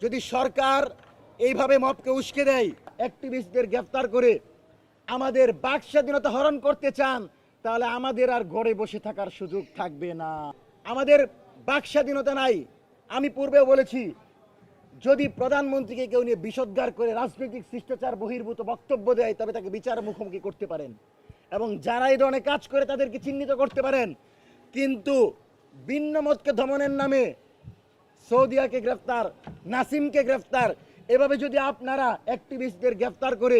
যদি সরকার এইভাবে মবকে উস্কে দেয়, অ্যাক্টিভিস্টদের গ্রেফতার করে আমাদের বাক স্বাধীনতা হরণ করতে চান, তাহলে আমাদের আর ঘরে বসে থাকার সুযোগ থাকবে না। আমাদের বাক স্বাধীনতা নাই। আমি পূর্বেও বলেছি, যদি প্রধানমন্ত্রীকে কেউ নিয়ে বিষোদ্গার করে রাজনৈতিক শিষ্টাচার বহির্ভূত বক্তব্য দেয়, তবে তাকে বিচার মুখোমুখি করতে পারেন এবং যারা এই ধরনের কাজ করে তাদেরকে চিহ্নিত করতে পারেন। কিন্তু ভিন্ন মতকে দমনের নামে সৌদিয়াকে গ্রেফতার, নাসিমকে গ্রেফতার, এভাবে যদি আপনারা অ্যাক্টিভিস্টদের গ্রেফতার করে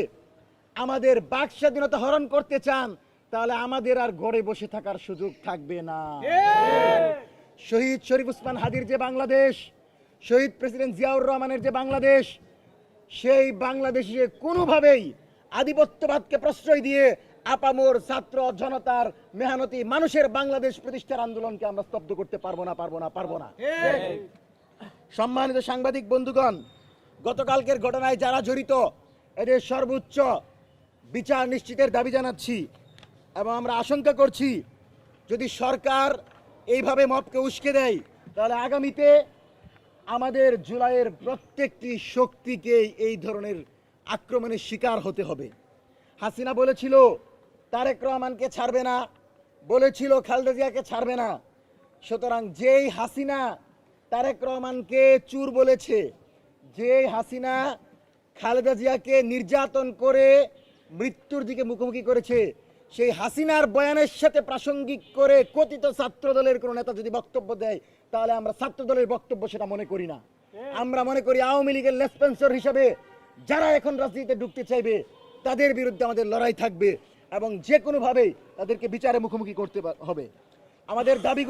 আমাদের বাক স্বাধীনতা হরণ করতে চান, তাহলে আমাদের আর ঘরে বসে থাকার সুযোগ থাকবে না। শহীদ শরীফ ওসমান হাদির যে বাংলাদেশ, শহীদ প্রেসিডেন্ট জিয়াউর রহমানের যে বাংলাদেশ, সেই বাংলাদেশে কোনোভাবেই আধিপত্যবাদকে প্রশ্রয় দিয়ে আপামর ছাত্র জনতার মেহনতি মানুষের বাংলাদেশ প্রতিষ্ঠার আন্দোলনকে আমরা স্তব্ধ করতে পারবো না। সম্মানিত সাংবাদিক বন্ধুগণ, গতকালকের ঘটনায় যারা জড়িত এদের সর্বোচ্চ বিচার নিশ্চিতের দাবি জানাচ্ছি এবং আমরা আশঙ্কা করছি, যদি সরকার এইভাবে মবকে উস্কে দেয়, তাহলে আগামীতে আমাদের জুলাইয়ের প্রত্যেকটি শক্তিকে এই ধরনের আক্রমণের শিকার হতে হবে। হাসিনা বলেছিল তারেক রহমানকে ছাড়বে না, বলেছিল খালেদা জিয়াকে ছাড়বে না। সুতরাং যেই হাসিনা তারেক রহমানকে চুর বলেছে, যেই হাসিনা খালেদা জিয়াকে নির্যাতন করে মৃত্যুর দিকে মুখোমুখি করেছে, সেই হাসিনার বয়ানের সাথে প্রাসঙ্গিক করে কথিত ছাত্রদলের কোনো নেতা যদি বক্তব্য দেয়, তাহলে আমরা ছাত্রদলের বক্তব্য সেটা মনে করি না। আমরা মনে করি আওয়ামী লীগের লেসপেন্সর হিসাবে যারা এখন রাজনীতিতে ঢুকতে চাইবে, তাদের বিরুদ্ধে আমাদের লড়াই থাকবে এবং যে কোনোভাবেই তাদেরকে বিচারে মুখোমুখি করতে হবে। আমাদের দাবি